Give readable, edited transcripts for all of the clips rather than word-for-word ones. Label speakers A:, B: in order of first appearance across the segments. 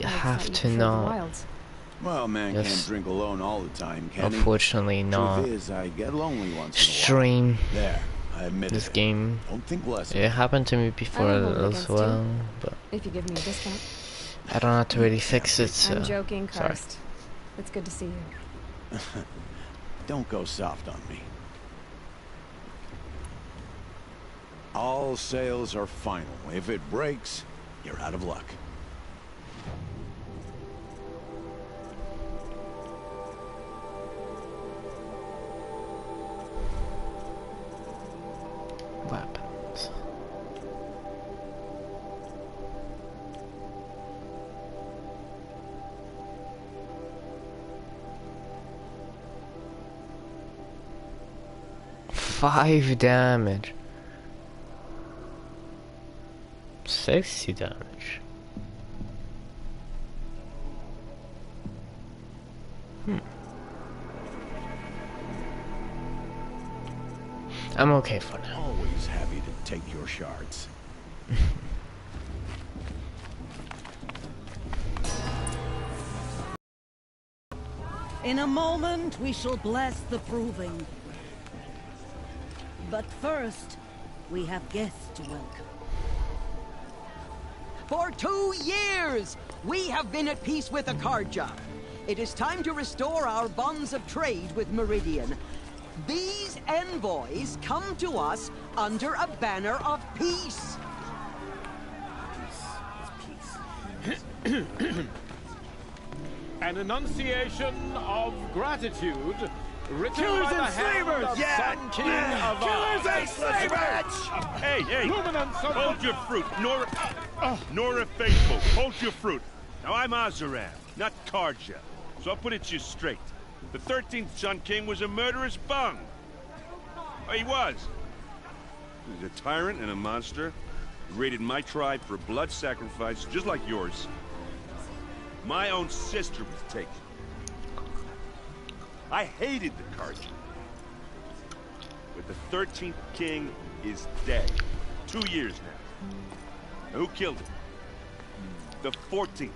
A: have to not.
B: Well, man can't drink alone all the time, can he?
A: Unfortunately, not.
B: Truth is, I get lonely once in a
A: Stream.
B: while. There, I admit
A: This
B: it.
A: game.
B: Don't think less.
A: It happened to me before as well, but
C: if you give me a discount.
A: I don't have to really fix it. So.
C: I'm joking,
A: Sorry.
C: Karst. It's good to see you.
B: Don't go soft on me. All sales are final. If it breaks, you're out of luck.
A: Weapons. Five damage. 60 damage. I'm okay for now.
B: Always happy to take your shards.
D: In a moment, we shall bless the proving. But first, we have guests to welcome.
E: For 2 years, we have been at peace with Akarja. It is time to restore our bonds of trade with Meridian. These envoys come to us under a banner of peace.
F: Peace. An enunciation of gratitude written
G: Killers
F: by the
G: and
F: hand
G: slavers!
F: of Sun King of
G: Killers and slavers!
H: Hey!
F: Luminance of
H: Hold your fruit, Nora Faithful. Hold your fruit. Now I'm Azaran, not Karja, so I'll put it to you straight. The 13th Sun King was a murderous bung. Oh, he was. He's a tyrant and a monster. He raided my tribe for blood sacrifice, just like yours. My own sister was taken. I hated the Karja. But the 13th king is dead. 2 years now. Now who killed him? The 14th.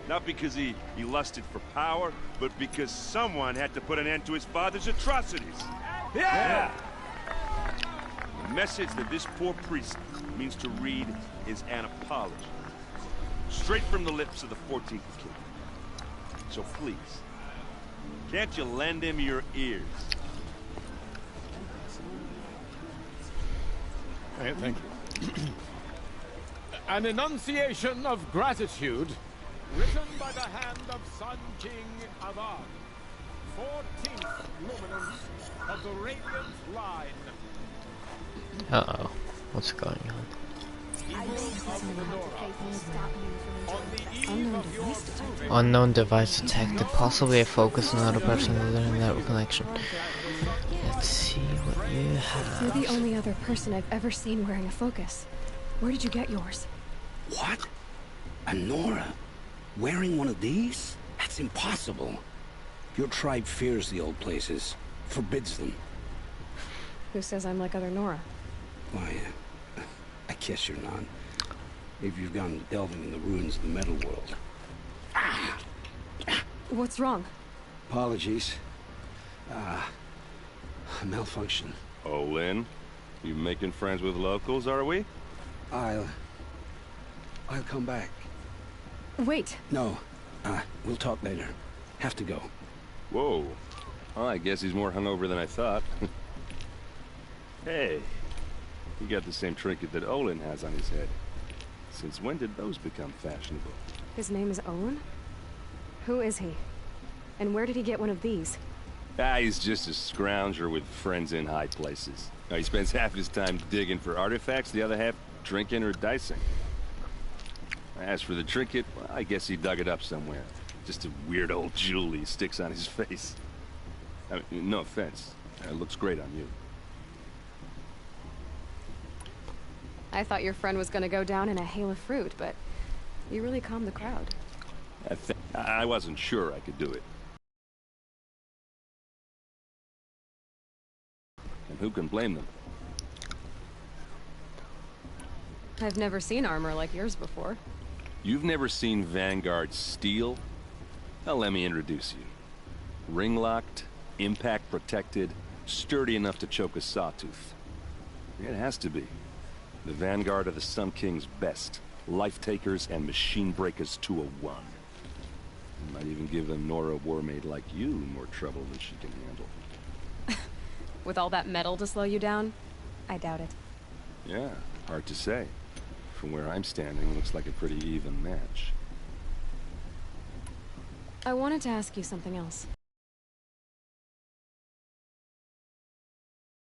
H: Not because he lusted for power, but because someone had to put an end to his father's atrocities.
G: Yeah!
H: The message that this poor priest means to read is an apology. Straight from the lips of the 14th king. So please, can't you lend him your ears?
F: Thank you. An enunciation of gratitude written by the hand of Sun King Avad, 14th luminance of the Radiant Line.
A: Uh-oh. What's going on? Unknown device detected. Possibly a focus on another person with a network connection. Let's see what you have.
C: You're the only other person I've ever seen wearing a focus. Where did you get yours?
I: What? A Nora? Wearing one of these? That's impossible. Your tribe fears the old places. Forbids them.
C: Who says I'm like other Nora?
I: Why, I guess you're not. If you've gone delving in the ruins of the metal world.
C: What's wrong?
I: Apologies. A malfunction.
H: Oh, Lynn? You making friends with locals, are we?
I: I'll come back.
C: Wait.
I: No. We'll talk later. Have to go.
H: Whoa. Well, I guess he's more hungover than I thought. Hey. You got the same trinket that Olin has on his head. Since when did those become fashionable?
C: His name is Owen? Who is he? And where did he get one of these?
H: He's just a scrounger with friends in high places. He spends half his time digging for artifacts, the other half drinking or dicing. As for the trinket, well, I guess he dug it up somewhere. Just a weird old jewel he sticks on his face. I mean, no offense. It looks great on you.
C: I thought your friend was gonna go down in a hail of fruit, but you really calmed the crowd.
H: I wasn't sure I could do it. And who can blame them?
C: I've never seen armor like yours before.
J: You've never seen Vanguard steel? Well, let me introduce you. Ring-locked, impact-protected, sturdy enough to choke a sawtooth. It has to be. The Vanguard of the Sun King's best. Life-takers and machine-breakers to a one. Might even give a Nora Warmaid like you more trouble than she can handle.
C: With all that metal to slow you down? I doubt it.
J: Yeah, hard to say. From where I'm standing, looks like a pretty even match.
C: I wanted to ask you something else.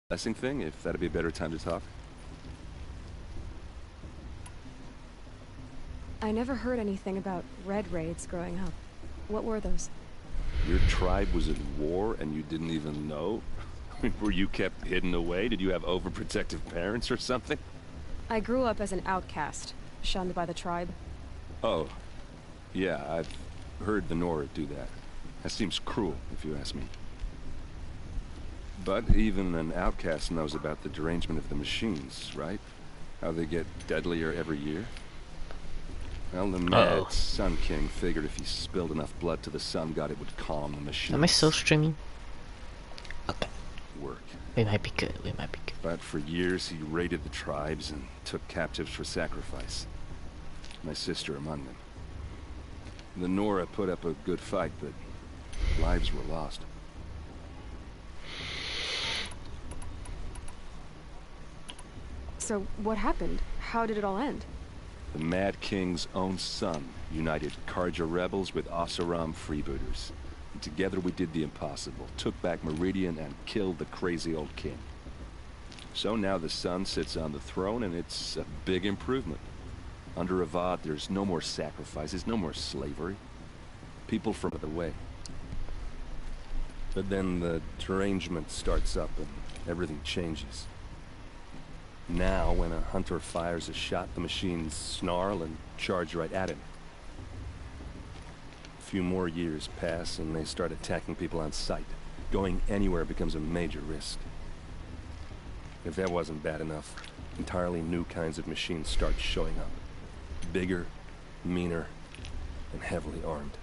J: Blessing thing, if that'd be a better time to talk.
C: I never heard anything about red raids growing up. What were those?
J: Your tribe was at war and you didn't even know? Were you kept hidden away? Did you have overprotective parents or something?
C: I grew up as an outcast, shunned by the tribe.
J: Oh, yeah, I've heard the Nora do that. That seems cruel, if you ask me. But even an outcast knows about the derangement of the machines, right? How they get deadlier every year? Well, the mad Sun King figured if he spilled enough blood to the Sun God, it would calm the machines.
A: Am I still streaming? Okay.
J: Work.
A: We might be good, we might be good.
J: But for years he raided the tribes and took captives for sacrifice. My sister among them. The Nora put up a good fight, but lives were lost.
C: So, what happened? How did it all end?
J: The Mad King's own son united Carja rebels with Oseram freebooters. And together we did the impossible, took back Meridian and killed the crazy old king. So now the son sits on the throne and it's a big improvement. Under Avad, there's no more sacrifices, no more slavery. People from the way. But then the derangement starts up and everything changes. Now, when a hunter fires a shot, the machines snarl and charge right at him. A few more years pass and they start attacking people on sight. Going anywhere becomes a major risk. If that wasn't bad enough, entirely new kinds of machines start showing up. Bigger, meaner, and heavily armed.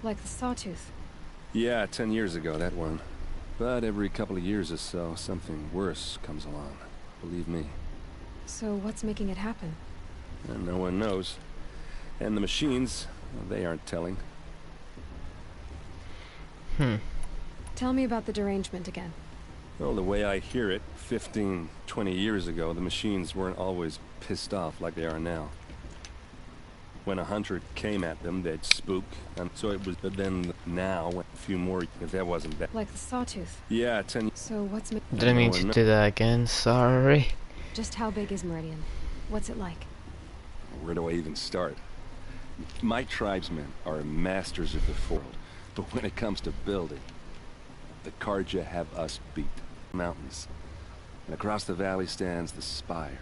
C: Like the Sawtooth?
J: Yeah, 10 years ago, that one. But every couple of years or so, something worse comes along. Believe me.
C: So what's making it happen?
J: And no one knows. And the machines, well, they aren't telling.
C: Tell me about the derangement again.
J: Well, the way I hear it, 15, 20 years ago, the machines weren't always pissed off like they are now. When a hunter came at them, they'd spook, and so it was. But then now, a few more, if that wasn't bad.
C: Like the Sawtooth?
J: Yeah, 10.
C: So what's
A: Didn't mean to do that again, sorry.
C: Just how big is Meridian? What's it like?
J: Where do I even start? My tribesmen are masters of the world, but when it comes to building, the Carja have us beat. Mountains. And across the valley stands the spire,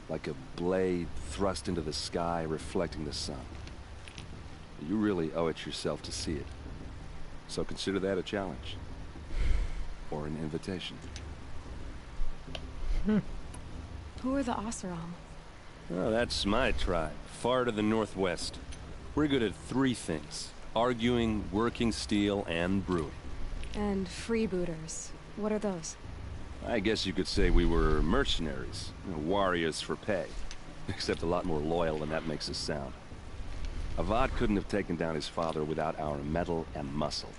J: like a blade thrust into the sky reflecting the sun. You really owe it yourself to see it. So consider that a challenge. Or an invitation.
C: Who are the Oseram?
J: Oh, that's my tribe, far to the northwest. We're good at three things. Arguing, working steel, and brewing.
C: And freebooters. What are those?
J: I guess you could say we were mercenaries. Warriors for pay. Except a lot more loyal than that makes us sound. Avad couldn't have taken down his father without our metal and muscle.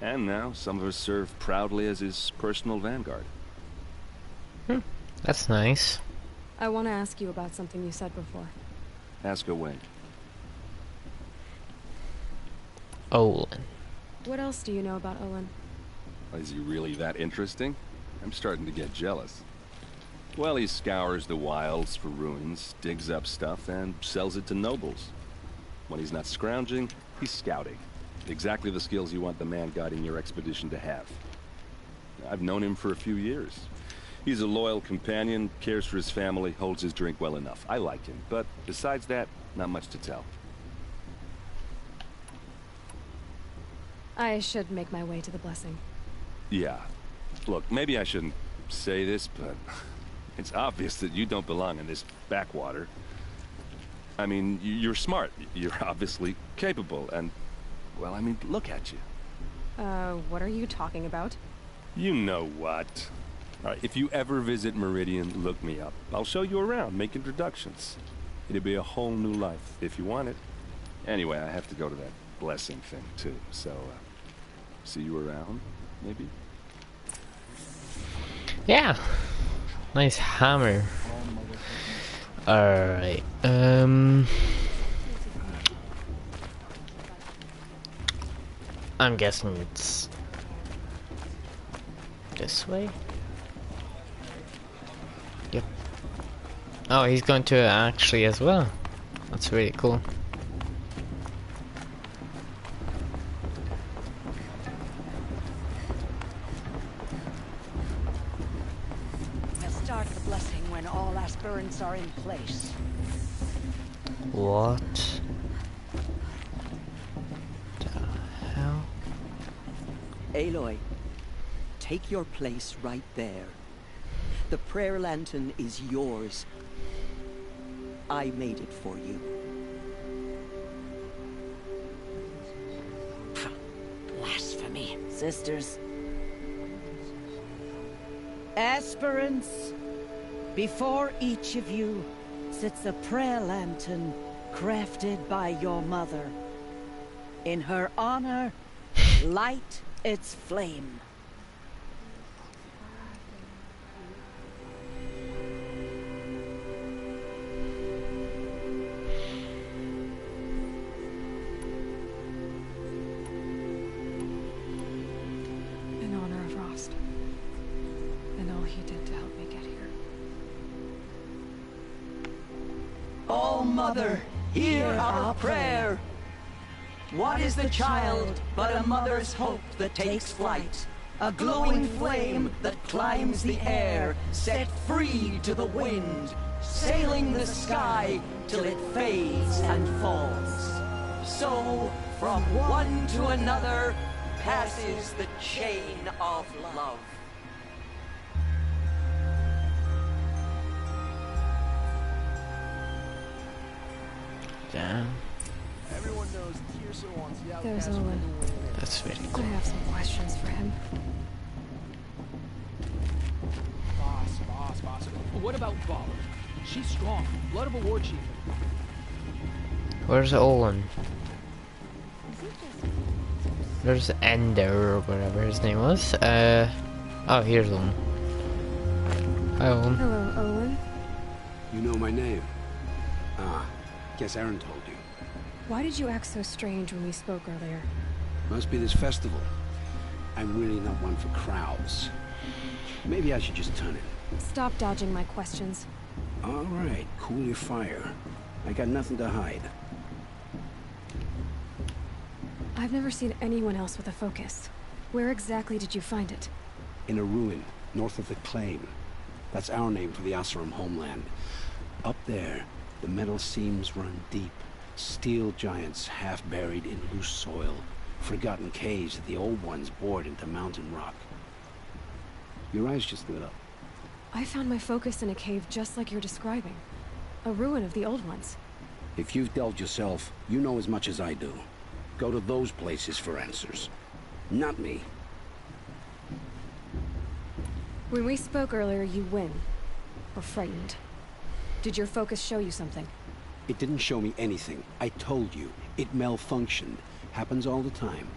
J: And now, some of us serve proudly as his personal vanguard.
A: That's nice.
C: I want to ask you about something you said before.
J: Ask away.
A: Olin.
C: What else do you know about Olin?
J: Is he really that interesting? I'm starting to get jealous. Well, he scours the wilds for ruins, digs up stuff, and sells it to nobles. When he's not scrounging, he's scouting. Exactly the skills you want the man guiding your expedition to have. I've known him for a few years. He's a loyal companion, cares for his family, holds his drink well enough. I like him, but besides that, not much to tell.
C: I should make my way to the blessing.
J: Yeah. Look, maybe I shouldn't say this, but It's obvious that you don't belong in this backwater. I mean, you're smart. You're obviously capable, and... well, I mean, look at you.
C: What are you talking about?
J: You know what. All right, if you ever visit Meridian, look me up. I'll show you around, make introductions. It'll be a whole new life, if you want it. Anyway, I have to go to that blessing thing, too. So, see you around, maybe?
A: Yeah. Nice hammer. Alright, I'm guessing it's this way? Yep. Oh, he's going to actually as well. That's really cool.
D: We'll start the blessing when all aspirants are in place.
A: What the hell?
E: Aloy, take your place right there. The prayer lantern is yours. I made it for you.
D: Blasphemy, sisters. Aspirants, before each of you sits a prayer lantern crafted by your mother. In her honor, light its flame.
C: In honor of Rost. And all he did to help me get here.
E: Oh, Mother, hear our prayer. What is the child but a mother's hope that takes flight? A glowing flame that climbs the air, set free to the wind, sailing the sky till it fades and falls. So, from one to another, passes the chain of love.
A: Damn.
G: Everyone knows Teersa wants the
C: There's
G: outcast
C: Olin.
G: to win.
A: That's very
C: I
A: cool.
C: have some questions for him.
K: Boss. What about Vala? She's strong. Blood of a war chief.
A: Where's Olin? There's Ender or whatever his name was. Oh, here's Olin. Hi, Olin.
C: Hello, Olin.
I: You know my name? Ah, guess Aaron told you.
C: Why did you act so strange when we spoke earlier?
I: Must be this festival. I'm really not one for crowds. Maybe I should just turn in.
C: Stop dodging my questions.
I: All right, cool your fire. I got nothing to hide.
C: I've never seen anyone else with a focus. Where exactly did you find it?
I: In a ruin, north of the Claim. That's our name for the Oseram homeland. Up there, the metal seams run deep. Steel giants half buried in loose soil. Forgotten caves that the old ones bored into mountain rock. Your eyes just lit up.
C: I found my focus in a cave just like you're describing. A ruin of the old ones.
I: If you've delved yourself, you know as much as I do. Go to those places for answers. Not me.
C: When we spoke earlier, you win. Or frightened. Did your focus show you something?
I: It didn't show me anything. I told you. It malfunctioned. Happens all the time.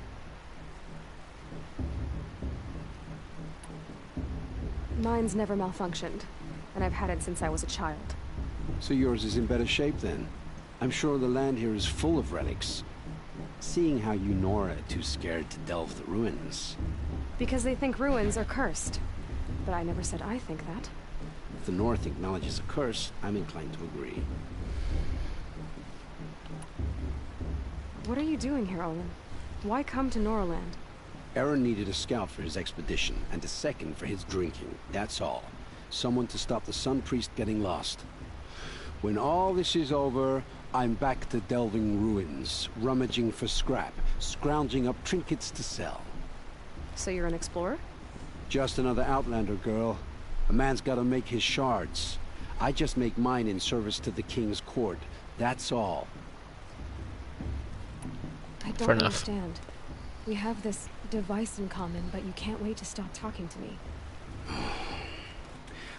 C: Mine's never malfunctioned. And I've had it since I was a child.
I: So yours is in better shape then. I'm sure the land here is full of relics. Seeing how you Nora are too scared to delve the ruins.
C: Because they think ruins are cursed. But I never said I think that.
I: If the North acknowledges a curse, I'm inclined to agree.
C: What are you doing here, Olin? Why come to Noraland?
I: Aaron needed a scout for his expedition, and a second for his drinking. That's all. Someone to stop the Sun Priest getting lost. When all this is over, I'm back to delving ruins, rummaging for scrap, scrounging up trinkets to sell.
C: So you're an explorer?
I: Just another Outlander girl. A man's gotta make his shards. I just make mine in service to the king's court. That's all.
C: I
A: Fair
C: don't
A: enough.
C: understand. We have this device in common, but you can't wait to stop talking to me.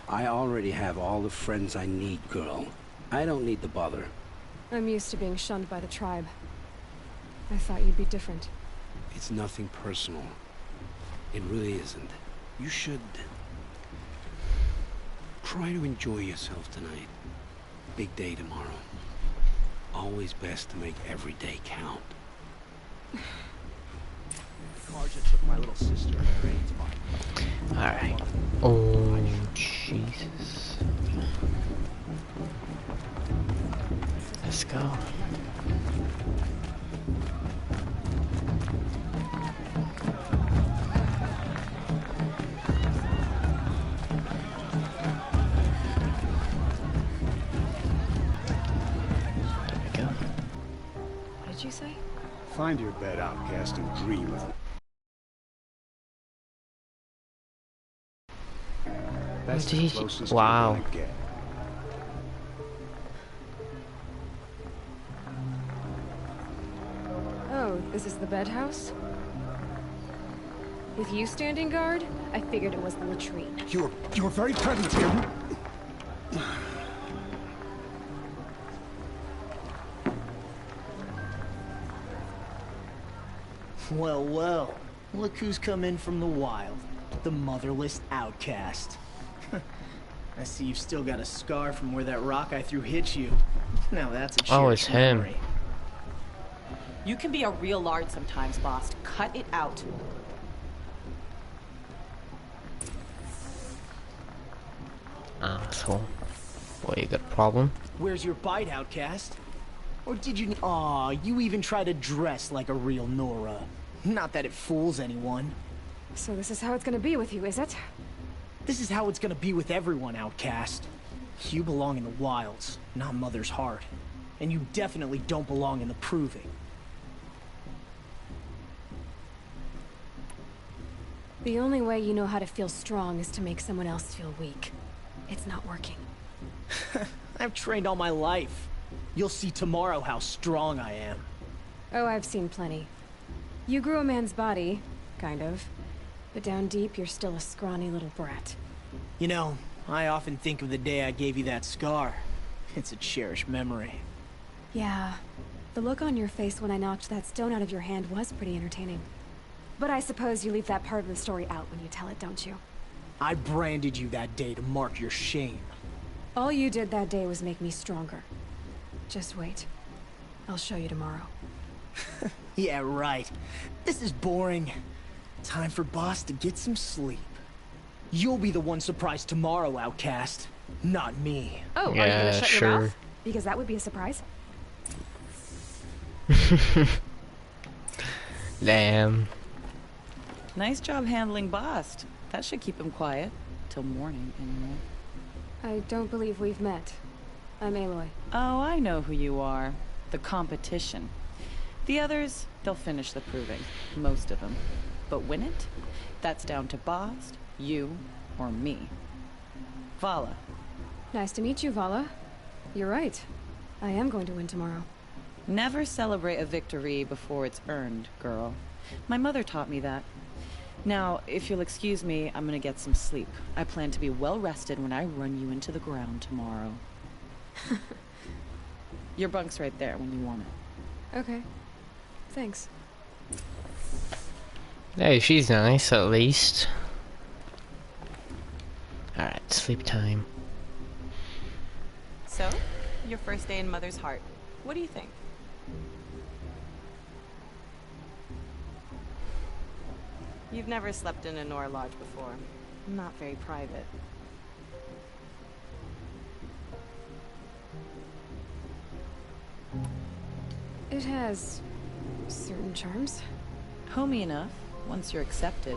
I: I already have all the friends I need, girl. I don't need the bother.
C: I'm used to being shunned by the tribe. I thought you'd be different.
I: It's nothing personal. It really isn't. You should... try to enjoy yourself tonight. Big day tomorrow. Always best to make every day count.
G: Carja took my little sister and her AIDS body.
A: Alright. Oh, Jesus. Let's go. There we go.
C: What did you say?
B: Find your bed, outcast, and dream of it. That's
A: What
B: the
A: did you-
B: closest
A: wow.
B: you're gonna get.
C: Oh, this is the bed house? With you standing guard, I figured it was the latrine.
B: You're very pregnant here.
L: Well, well. Look who's come in from the wild. The motherless outcast. I see you've still got a scar from where that rock I threw hit you. Now that's a
A: Oh, it's
L: cherished
A: him.
L: memory.
M: You can be a real lard sometimes, boss. Cut it out.
A: Asshole. What, you got a problem?
L: Where's your bite, outcast? Or did you... Aw, you even try to dress like a real Nora. Not that it fools anyone.
C: So this is how it's gonna be with you, is it?
L: This is how it's gonna be with everyone, outcast. You belong in the wilds, not Mother's heart. And you definitely don't belong in the proving.
C: The only way you know how to feel strong is to make someone else feel weak. It's not working.
L: I've trained all my life. You'll see tomorrow how strong I am.
C: Oh, I've seen plenty. You grew a man's body, kind of. But down deep, you're still a scrawny little brat.
L: You know, I often think of the day I gave you that scar. It's a cherished memory.
C: Yeah. The look on your face when I knocked that stone out of your hand was pretty entertaining. But I suppose you leave that part of the story out when you tell it, don't you?
L: I branded you that day to mark your shame.
C: All you did that day was make me stronger. Just wait. I'll show you tomorrow.
L: Yeah, right. This is boring. Time for Boss to get some sleep. You'll be the one surprised tomorrow, outcast. Not me.
C: Oh, are you
A: Yeah,
C: gonna shut
A: sure.
C: your mouth? Because that would be a surprise.
A: Damn.
M: Nice job handling Bast. That should keep him quiet. Till morning, anyway.
C: I don't believe we've met. I'm Aloy.
M: Oh, I know who you are. The competition. The others, they'll finish the proving. Most of them. But win it? That's down to Bast, you, or me. Vala.
C: Nice to meet you, Vala. You're right. I am going to win tomorrow.
M: Never celebrate a victory before it's earned, girl. My mother taught me that. Now, if you'll excuse me, I'm gonna get some sleep. I plan to be well rested when I run you into the ground tomorrow. Your bunk's right there when you want it.
C: Okay. Thanks.
A: Hey, she's nice, at least. Alright, sleep time.
M: So, your first day in Mother's heart. What do you think? You've never slept in a Nora lodge before. Not very private.
C: It has certain charms.
M: Homey enough, once you're accepted.